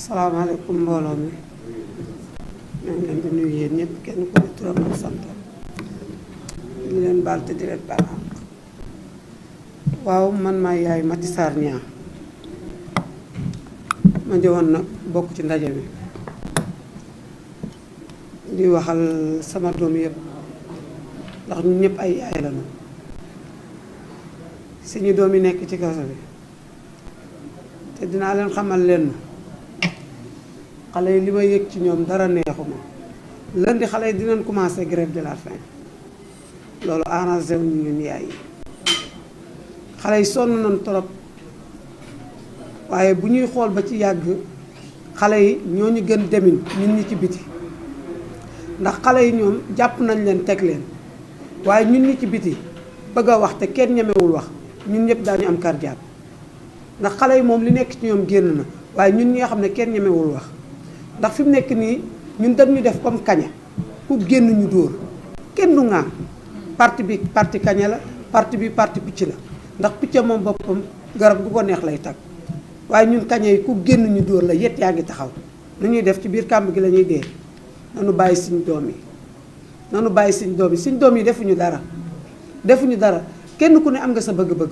salaamaaleykum mbooloo mi ñoo ngi leen di nuyu yéen ñëpp kenn ku ne turam ak santam di leen baal te di leen baal àq. waaw man maay yaay Maty Sarr Niang ma ñëwoon nag bokk ci ndaje mi di waxal sama doom yëpp ndax ñun ñëpp ay yaay lañu suñu doom yi nekk ci kaso bi te dinaa leen xamal leen xale yi li ma yëg ci ñoom dara neexuma lundi xale yi dinañ commencé grève de la faim loolu arrangé wu ñu ñun yaay yi xale yi sonn nañ trop waaye bu ñuy xool ba ci yàgg xale yi ñoo ñu gën demin ñun ñi ci biti ndax xale yi ñoom jàpp nañ leen teg leen waaye ñun ñi ci biti bëgg a wax te kenn ñemewul wax ñun ñëpp daañu am cardiaque ndax xale yi moom li nekk ci ñoom génn na waaye ñun ñi nga xam ne kenn ñemewul wax ndax fi mu nekk nii ñun dañu def comme kaña ku génn ñu dóor kenn du ŋaam parti bi parti kaña la parti bi parti picc la ndax picc moom boppam garab gu ko neex lay tag waaye ñun kaña yi ku génn ñu dóor la yet yaa ngi taxaw nu ñuy def ci biir kàmb gi la ñuy dee nanu bàyyi suñ doom yi nanu bàyyi suñ doom yi suñ doom yi defuñu dara kenn ku ne am nga sa bëgg-bëgg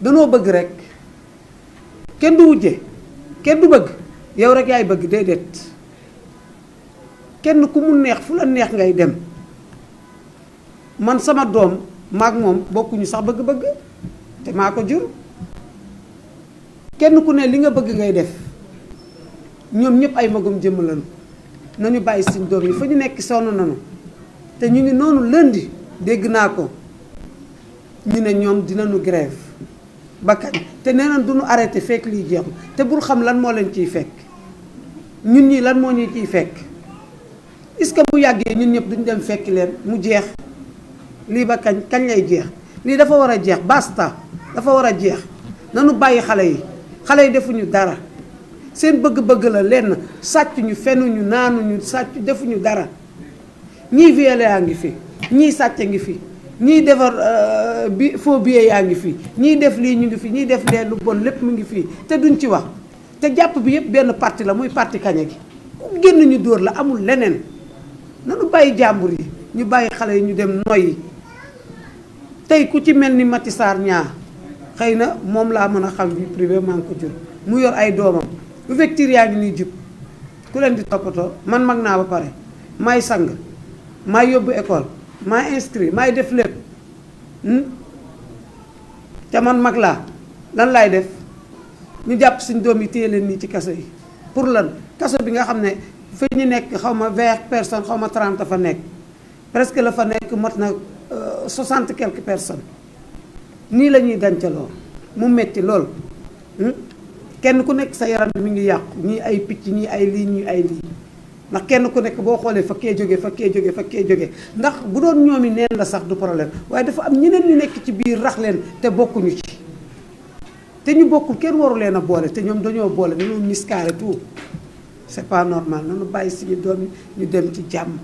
danoo bëgg rek kenn du wujje kenn du bëgg yow rek yaay bëgg déedéet kenn ku mu neex fu la neex ngay dem man sama doom maag moom bokkuñu sax bëgg-bëgg te maa ko jur kenn ku ne li nga bëgg ngay def ñoom ñëpp ay magum jëmm lañu nañu bàyyi suñ doom yi fa ñu nekk sonn nañu te ñu ngi noonu lundi dégg naa ko ñu ne ñoom dinañu grève ba kañ te nee nañ duñu arrêté fekk lii jeexu te bul xam lan moo leen ciy fekk ñun ñi lan moo ñu ciy fekk est-ce que bu yàggee ñun ñëpp duñ dem fekki leen mu jeex lii ba kañ lay jeex lii dafa war a jeex basta dafa war a jeex nanu bàyyi xale yi defuñu dara seen bëgg-bëgg la lenn sàccuñu fenuñu naanuñu sàcc defuñu dara ñii violé yaa ngi fi ñii sàcc ngi fi ñii defar faux billet yaa ngi fi ñii def lii ñu ngi fi ñii def lee lu bon lépp mu ngi fii te duñ ci wax te jàpp bi yëpp benn parti la muy parti kaña gi ku génn ñu dóor la amul leneen nanu bàyyi jàmbur yi ñu bàyyi xale yi ñu dem noyyi tey ku ci mel ni Maty Sarr Niang xëy na moom laa mën a xam vie privée maa ngi ko jur mu yor ay doomam ouverture yaa ngi nii jub ku leen di toppatoo man mag naa ba pare maay sang maay yóbbu école maay inscrit maay def lépp te man mag laa lan laay def ñu jàpp suñ doom yi téye leen nii ci kaso yi pour lan kaso bi nga xam ne fi ñu nekk xaw ma 20 personnes xaw ma 30 fa nekk presque la fa nekk mot na 60 quelques personnes nii la ñuy dancaloo mu metti lool kenn ku nekk sa yaram bi mi ngi yàqu ñii ay picc ñii ay lii ñii ay lii ndax kenn ku nekk boo xoolee fa kee jóge ndax bu doon ñoomi neen la sax du problème waaye dafa am ñeneen ñu nekk ci biir rax leen te bokkuñu ci te ñu bokkul kenn waru leen a boole te ñoom dañoo boole dañoo miskaare tout c'est pas normal nanu bàyyi suñu doom yi ñu dem ci jàmm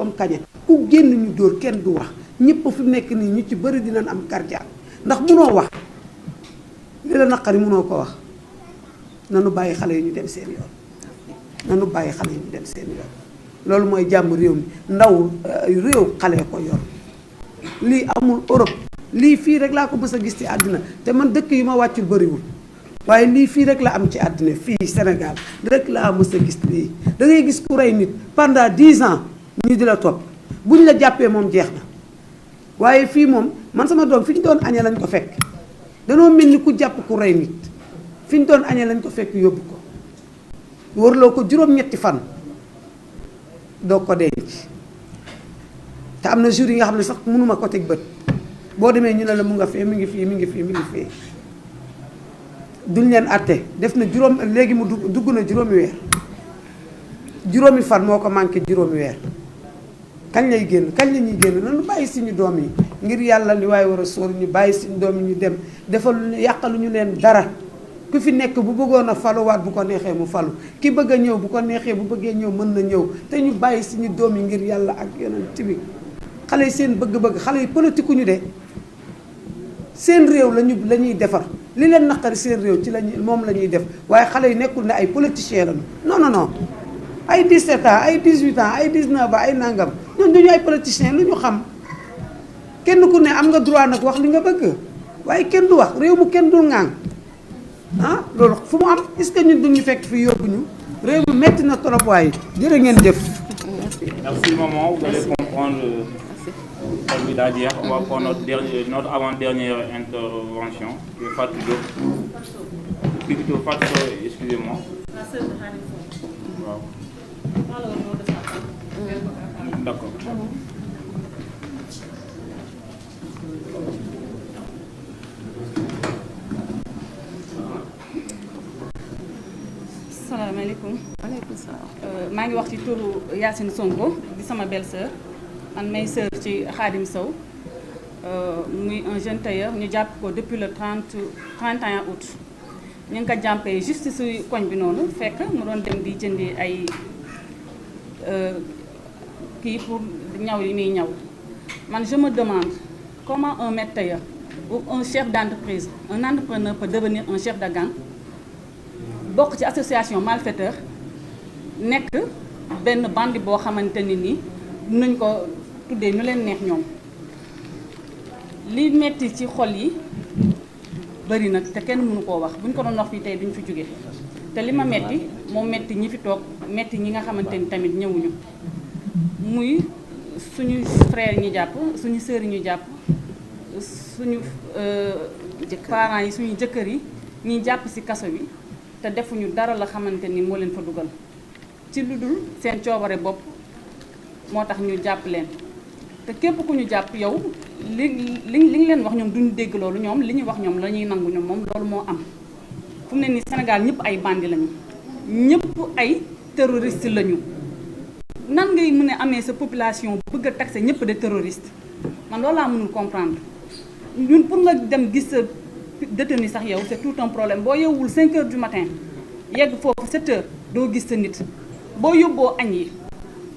comme kañe ku génn ñu dóor kenn du wax ñëpp fi nekk nii ñu ci bëri dinañ am cardiaque ndax munoo wax li la naqari munoo ko wax nanu bàyyi xale yi ñu dem seen yoon nanu bàyyi xale yi ñu dem seen yoon loolu mooy jàmm réew mi ndaw réew xale ko yor lii amul Europe lii fii rek laa ko mës a gis ci àddina te man dëkk yu ma wàccul bëriwul waaye lii fii rek la am ci àddina fii Sénégal rek laa mës a gis lii da ngay gis ku rey nit pendant 10 ans ñu di la topp buñ la jàppee moom jeex na waaye fii moom man sama doom fi ñu doon añee lañ ko fekk danoo mel ni ku jàpp ku rey nit fi ñu doon añee lañ ko fekk yóbbu ko warloo ko juróom-ñetti fan doo ko denc te am na jour yi nga xam ne sax mënuma ko teg bët boo demee ñu ne la mu nga fee mi ngi fii mi ngi fii mi ngi fii duñ leen àtte def na juróom léegi mu dugg na juróomi weer juróomi fan moo ko manqué juróomi weer kañ lay génn kañ la ñuy génn nanu bàyyi suñu doom yi ngir yàlla li waaye war a sóor ñu bàyyi suñu doom yi ñu dem defal yàqaluñu leen dara ku fi nekk bu bëggoon a faluwaat bu ko neexee mu falu ki bëgg a ñëw bu ko neexee bu bëggee ñëw mën na ñëw te ñu bàyyi suñu doom yi ngir yàlla ak yonent bi xale yi seen bëgg-bëgg xale yi politique ñu de seen réew la ñuy defar li leen naqari seen réew ci lañu moom la ñuy def waaye xale yi nekkul ne ay politiciens lañu non non non ay 17 ans ay 18 ans ay 19 ans ay nangam ñun duñu ay politiciens lu ñu xam kenn ku ne am nga droit nag wax li nga bëgg waaye kenn du wax réew mu kenn dul ŋàng ah loolu fu mu am est-ce que ñun duñu fekk fi yóbbu ñu réew mi metti na trop waaye jërë ngeen jëf. Merci maman, vous allez comprendre d'hier. On va prendre notre avant-dernière intervention. Fatou Diop. Plutôt Fatou, excusez-moi. La sœur de Khadim Sow. Wow. Parle au nom de sa femme. D'accord. Salaamaaleykum. Waaleykum salaam. maa ngi wax ci turu Yacine Sonko di sama belle-sœur man may sœur ci Khadim Sow muy un jeune tailleur ñu jàpp ko depuis le 31 août. ñu ngi ko jàppee juste si koñ bi noonu fekk mu doon dem di jëndi ay kii pour ñaw yi muy ñaw man je me demande comment un maître tailleur ou un chef d'entreprise un entrepreneur peut devenir un chef de gang. bokk ci association malfaiteur nekk benn bandi boo xamante ni nii nuñ ko tuddee ñu leen neex ñoom li metti ci xol yi bari nag te kenn mënu koo wax buñ ko doon wax fii tey duñ fi jóge te li ma metti moom metti ñi fi toog metti ñi nga xamante ni tamit ñëwuñu muy suñu frère ñu jàpp suñu sœur yi ñu jàpp suñu parents yi suñu jëkkër yi ñuy jàpp ci kaso bi te defuñu dara la xamante ni moo leen fa dugal ci lu dul seen coobare bopp moo tax ñu jàpp leen te képp ku ñu jàpp yow li nga leen wax ñoom duñu dégg loolu ñoom li ñuy wax ñoom la ñuy nangu ñoom moom loolu moo am fu mu ne nii Sénégal ñëpp ay bandi lañu ñëpp ay terroriste lañu nan ngay mën a amee sa population bëgg a taxer ñëpp de terroriste man loolu laa mënul comprendre ñun pour nga dem gis sa détenu sax yow c'est tout un problème boo yeewul 5 heures du matin yegg foofu 7 heures doo gis sa nit boo yóbboo añ yi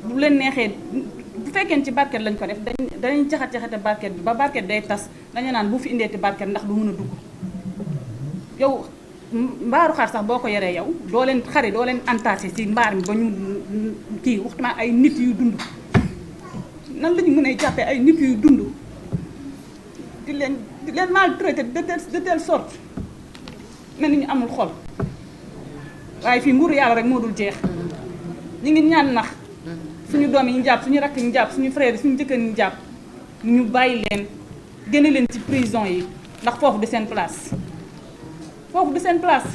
bu leen neexee bu fekkee ci barket lañ ko def dañuy caxat-caxate barket bi ba barket day tas dañu naan bu fi indeeti barket ndax du mën a dugg yow mbaaru xar sax boo ko yoree yow doo leen xari doo leen entassé ci mbaar mi ba ñu kii waxtuma ay nit yu dund nan la ñu mën a jàppee ay nit yu dund di leen maltraité de telle sorte mel ni ñu amul xol waaye fii nguuru yàlla rek moo dul jeex ñu ngi ñaan nax suñu doom yi ñu jàpp suñu rakk ñu jàpp suñu frère yi suñu jëkkër ñu jàpp ñu bàyyi leen génne leen ci prison yi ndax foofu du seen place foofu du seen place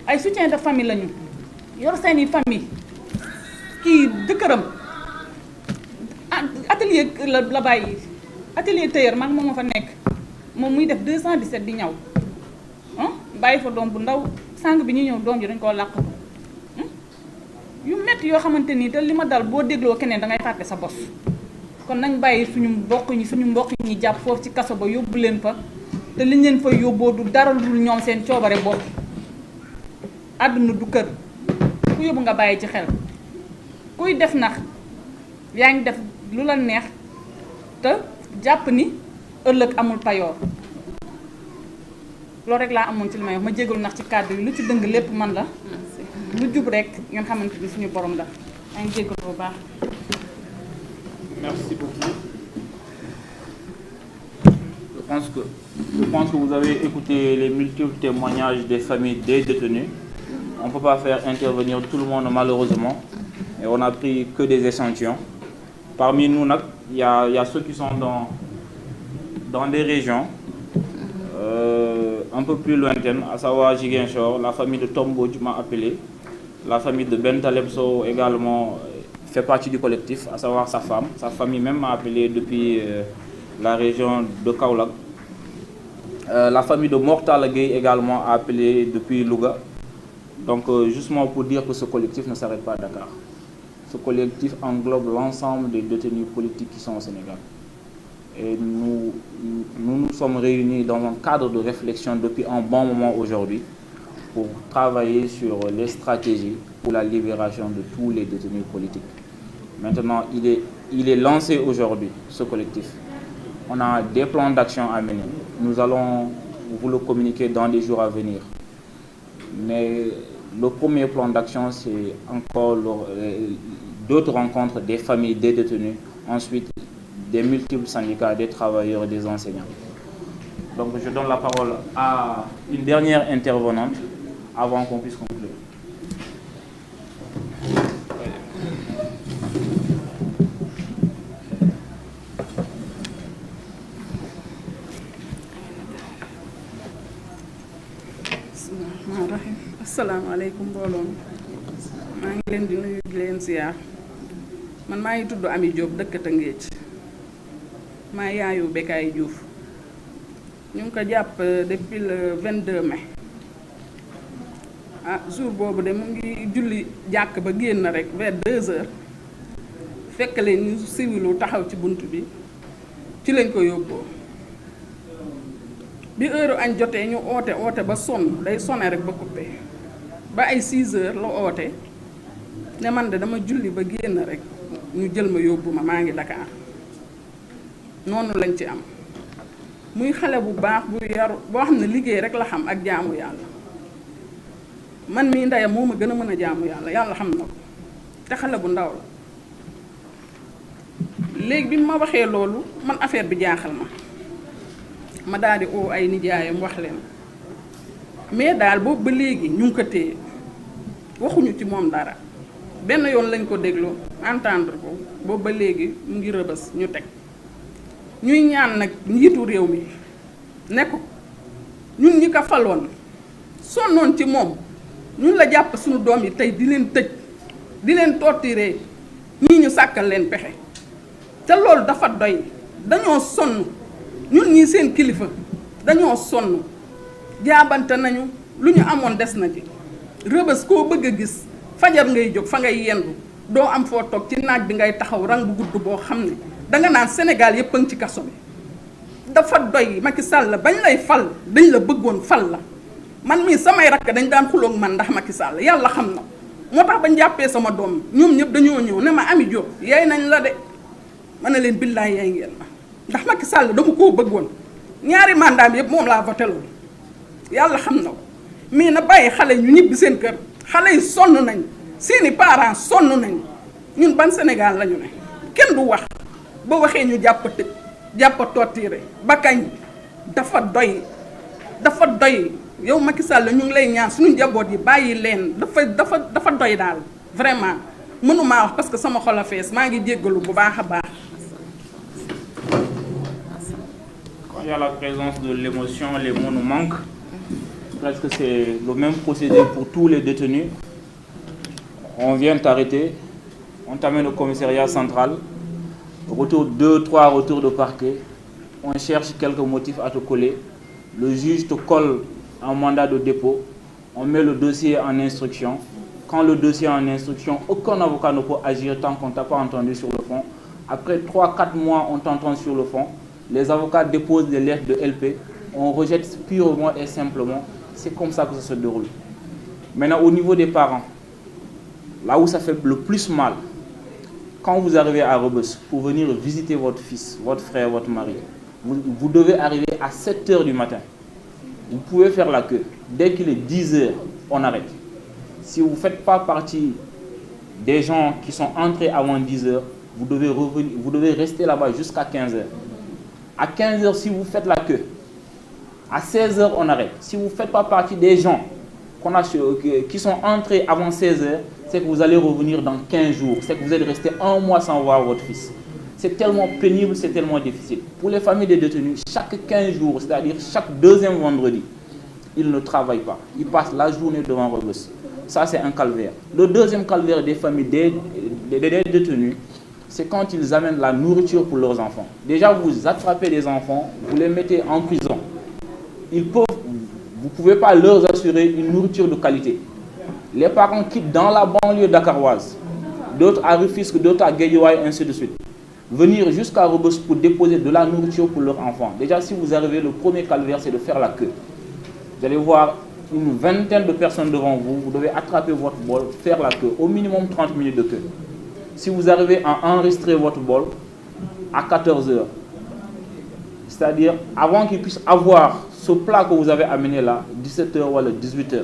ay soutien de famille lañu yor seeni famille kii jëkkëram atelier la bàyyi atelier tailleur man moom ma fa nekk moom muy def 217 di ñaw bàyyi fa doom bu ndaw sàng bi ñu ñëw doom ji dañ koo làq ko yu metti yoo xamante ni te li ma dal boo dégloo keneen da ngay fàtte sa bos kon nañ bàyyi suñu mbokk ñi jàpp foofu ci kaso ba yóbbu leen fa te liñ leen fa yóbboo du dara lu ñoom seen coobare bopp àdduna du kër ku yóbbu nga bàyyi ci xel kuy def nax yaa ngi def lu la neex te jàpp ni ëllëg amul payoor loolu rek laa amoon ci li may wax ma jégalu ndax ci kàddu yi lu ci dëng lépp man la lu jub rek ngeen xamante ni suñu borom la maa ngi jégalu bu baax. Merci beaucoup. Je pense que vous avez écouté les multiples témoignages des familles des détenus. On ne peut pas faire intervenir tout le monde malheureusement. Et on n'a pris que des échantillons. Parmi nous, il y a ceux qui sont dans des régions un peu plus lointaines, à savoir Ziguinchor. La famille de Tombo m'a appelé. La famille de Bentalebso également fait partie du collectif, à savoir sa femme. Sa famille même m'a appelé depuis la région de Kaolack. La famille de Mortal Gueye également a appelé depuis Louga. Donc justement pour dire que ce collectif ne s'arrête pas à Dakar. Ce collectif englobe l'ensemble des détenus politiques qui sont au Sénégal. Et nous sommes réunis dans un cadre de réflexion depuis un bon moment aujourd'hui pour travailler sur les stratégies pour la libération de tous les détenus politiques. Maintenant, il est lancé aujourd'hui, ce collectif. On a des plans d'action à mener. Nous allons vous le communiquer dans les jours à venir. Mais le premier plan d'action, c'est encore d'autres rencontres des familles, des détenus, ensuite des multiples syndicats, des travailleurs et des enseignants. Donc je donne la parole à une dernière intervenante avant qu'on puisse conclure. asalaamaaleykum mbooloo mi maa ngi leen di nuyu di leen ziar man maa ngi tudd Ami Diop dëkk Tëngéej maa yaayu Bekaay Diouf ñu ngi ko jàpp depuis le 22 mai jour boobu de mu ngi julli jàkk ba génn rek vers 2 heures fekk leen ñu siwilu taxaw ci bunt bi ci lañ ko yóbboo bi heure añ jotee ñu oote ba sonn day sonné rek ba coupé ba ay 6 heures la oote ne man de dama julli ba génn rek ñu jël ma yóbbu ma maa ngi Dakar noonu lañ ci am muy xale bu baax bu yaru boo xam ne liggéey rek la xam ak jaamu yàlla man mii ndeyam moo ma gën a mën a jaamu yàlla yàlla xam na ko te xale bu ndaw la léegi bi ma waxee loolu man affaire bi jaaxal ma daal di oo ay nijaayam wax leen mais daal boobu ba léegi ñu ngi ko téye waxuñu ci moom dara benn yoon lañ ko déglu entendre ko boobu ba léegi mu ngi rëbës ñu teg ñuy ñaan nag njiitu réew mi ne ko ñun ñi ko faloon sonnoon ci moom ñun la jàpp suñu doom yi tey di leen tëj di leen torturer ñii ñu sàkkal leen pexe te loolu dafa doy dañoo sonn ñun ñii seen kilifa dañoo sonn jaabante nañu lu ñu amoon des na ci rëbës koo bëgg a gis fajar ngay jóg fa ngay yendu doo am foo toog ci naaj bi ngay taxaw rang bu gudd boo xam ne danga naan Sénégal yëpp a ngi ci kaso bi dafa doy Macky Sall bañ lay fal dañ la bëggoon fal la man mii samay rakk dañ daan xuloog man ndax Macky Sall yàlla xam na moo tax bañ jàppee sama doom ñoom ñëpp dañoo ñëw ne ma Ami Diop yaay nañ la de ma ne leen billaay yaay ngeen ma ndax Macky Sall dama koo bëggoon ñaari mandat bi yëpp moom laa voté loolu yàlla xam na ko mais na bàyyi xale ñu ñibbi seen kër xale yi sonn nañ seeni parents sonn nañ ñun ban Sénégal la ñu ne kenn du wax boo waxee ñu jàpp tëj jàpp torturé ba kañ dafa doy yow Macky Sall ñu ngi lay ñaan suñu njaboot yi bàyyi leen dafa doy daal vraiment mënumaa wax parce que sama xol a fees maa ngi jéggalu bu baax a baax. Quand il y a la présence de l'émotion, les mots nous manquent. Presque c'est le même procédé pour tous les détenus. On vient t'arrêter, on t'amène au commissariat central, retour 2-3 retours de parquet, on cherche quelques motifs à te coller, le juge te colle un mandat de dépôt, on met le dossier en instruction. Quand le dossier est en instruction, aucun avocat ne peut agir tant qu'on ne t'a pas entendu sur le fond. Après 3-4 mois, on t'entend sur le fond. Les avocats déposent des lettres de LP, on rejette purement et simplement. C'est comme ça que ça se déroule. Maintenant, au niveau des parents, là où ça fait le plus mal, quand vous arrivez à Rebeuss pour venir visiter votre fils, votre frère, votre mari, vous devez arriver à 7 h du matin. Vous pouvez faire la queue. Dès qu'il est 10 h, on arrête. Si vous ne faites pas partie des gens qui sont entrés avant 10 h, vous devez rester là-bas jusqu'à 15 h. À 15 h, si vous faites la queue, à 16 h, on arrête. Si vous ne faites pas partie des gens qui sont entrés avant 16 h, c'est que vous allez revenir dans 15 jours. C'est que vous allez rester un mois sans voir votre fils. C'est tellement pénible, c'est tellement difficile. Pour les familles des détenus, chaque 15 jours, c'est-à-dire chaque deuxième vendredi, ils ne travaillent pas. Ils passent la journée devant Rebeuss. Ça, c'est un calvaire. Le deuxième calvaire des familles des détenus, c'est quand ils amènent la nourriture pour leurs enfants. Déjà, vous attrapez des enfants, vous les mettez en prison. Vous ne pouvez pas leur assurer une nourriture de qualité. Les parents quittent dans la banlieue dakaroise, d'autres à Rufisque, d'autres à Guédiawaye, ainsi de suite. Venir jusqu'à Rebeuss pour déposer de la nourriture pour leurs enfants. Déjà, si vous arrivez, le premier calvaire, c'est de faire la queue. Vous allez voir une vingtaine de personnes devant vous. Vous devez attraper votre bol, faire la queue. Au minimum 30 minutes de queue. Si vous arrivez à enregistrer votre bol à 14 h, c'est-à-dire avant qu'ils puissent avoir ce plat que vous avez amené là, 17 h ou 18 h.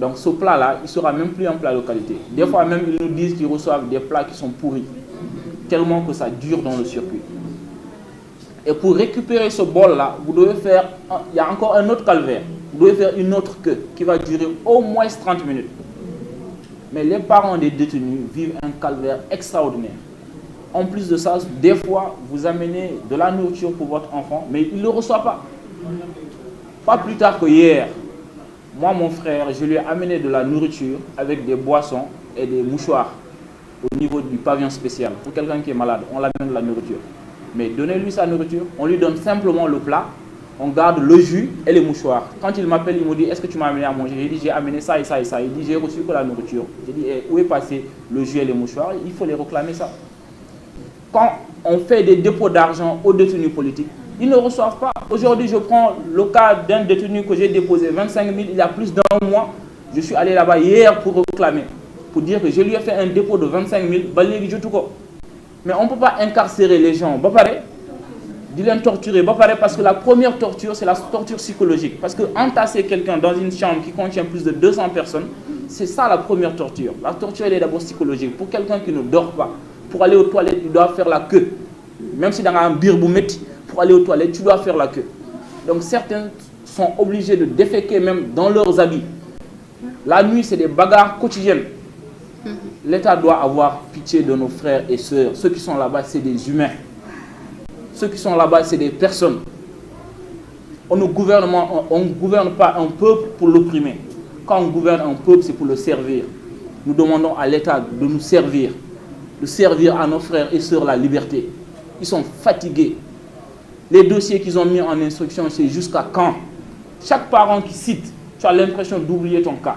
Donc ce plat-là, il ne sera même plus un plat de qualité. Des fois même, ils nous disent qu'ils reçoivent des plats qui sont pourris, tellement que ça dure dans le circuit. Et pour récupérer ce bol-là, vous devez faire, il y a encore un autre calvaire. Vous devez faire une autre queue qui va durer au moins 30 minutes. Mais les parents des détenus vivent un calvaire extraordinaire. En plus de ça, des fois, vous amenez de la nourriture pour votre enfant, mais il ne le reçoit pas. Pas plus tard que hier, moi, mon frère, je lui ai amené de la nourriture avec des boissons et des mouchoirs au niveau du pavillon spécial. Pour quelqu'un qui est malade, on l'amène de la nourriture. Mais donnez-lui sa nourriture, on lui donne simplement le plat, on garde le jus et les mouchoirs. Quand il m'appelle, il me dit, est-ce que tu m'as amené à manger? J'ai dit, j'ai amené ça et ça et ça. Il dit, j'ai reçu que la nourriture. J'ai dit, où est passé le jus et les mouchoirs? Il faut les réclamer ça. Quand on fait des dépôts d'argent aux détenus politiques, ils ne reçoivent pas. Aujourd'hui, je prends le cas d'un détenu que j'ai déposé 25 000 il y a plus d'un mois. Je suis allé là-bas hier pour réclamer, pour dire que je lui ai fait un dépôt de 25 000. Mais on ne peut pas incarcérer les gens. De les torturer. Parce que la première torture, c'est la torture psychologique. Parce que entasser quelqu'un dans une chambre qui contient plus de 200 personnes, c'est ça la première torture. La torture, elle est d'abord psychologique. Pour quelqu'un qui ne dort pas, pour aller aux toilettes, il doit faire la queue. Même si dans un birboumet, pour aller aux toilettes, tu dois faire la queue. Donc certains sont obligés de déféquer même dans leurs habits. La nuit, c'est des bagarres quotidiennes. L'État doit avoir pitié de nos frères et sœurs. Ceux qui sont là-bas, c'est des humains. Ceux qui sont là-bas, c'est des personnes. On ne gouverne pas un peuple pour l'opprimer. Quand on gouverne un peuple, c'est pour le servir. Nous demandons à l'État de nous servir. De servir à nos frères et sœurs la liberté. Ils sont fatigués. Les dossiers qu'ils ont mis en instruction, c'est jusqu'à quand? Chaque parent qui cite, tu as l'impression d'oublier ton cas.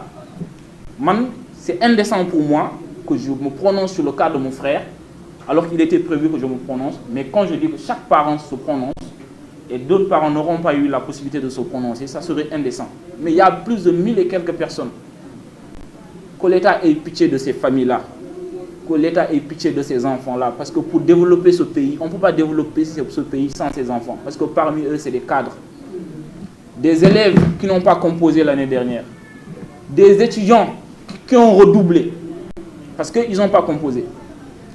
C'est indécent pour moi que je me prononce sur le cas de mon frère, alors qu'il était prévu que je me prononce. Mais quand je dis que chaque parent se prononce, et d'autres parents n'auront pas eu la possibilité de se prononcer, ça serait indécent. Mais il y a plus de 1000 et quelques personnes. Que l'État ait pitié de ces familles-là. Que l'État ait pitié de ces enfants-là. Parce que pour développer ce pays, on ne peut pas développer ce pays sans ces enfants. Parce que parmi eux, c'est des cadres. Des élèves qui n'ont pas composé l'année dernière. Des étudiants qui ont redoublé. Parce qu'ils n'ont pas composé.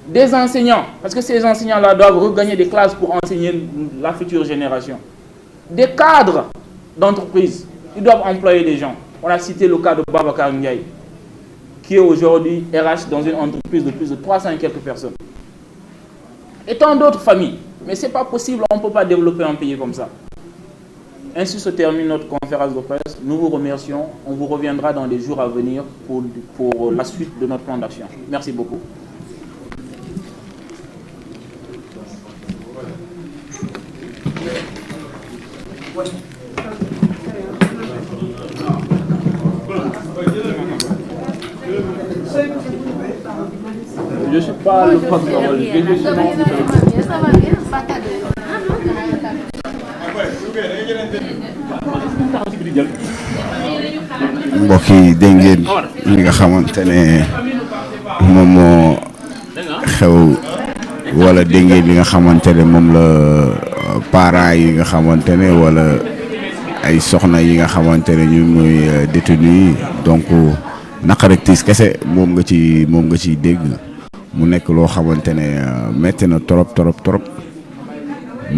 Des enseignants. Parce que ces enseignants-là doivent regagner des classes pour enseigner la future génération. Des cadres d'entreprise. Ils doivent employer des gens. On a cité le cas de Babacar Ndiaye, qui est aujourd'hui RH dans une entreprise de plus de 300 et quelques personnes. Et tant d'autres familles. Mais ce n'est pas possible, on ne peut pas développer un pays comme ça. Ainsi se termine notre conférence de presse. Nous vous remercions. On vous reviendra dans les jours à venir pour la suite de notre plan d'action. Merci beaucoup. Je ne suis pas le porte-parole. mbokk yi dégg ngeen li nga xamante ne moom moo xew wala dégg ngeen li nga xamante ne moom la parents yi nga xamante ne wala ay soxna yi nga xamante ne ñu muy détenu yi donc naqar ak tiis kese moom nga ciy dégg mu nekk loo xamante ne metti na trop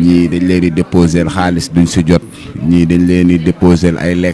ñii dañ leen di déposer xaalis duñ si jot ñii dañ leen di déposer ay lekk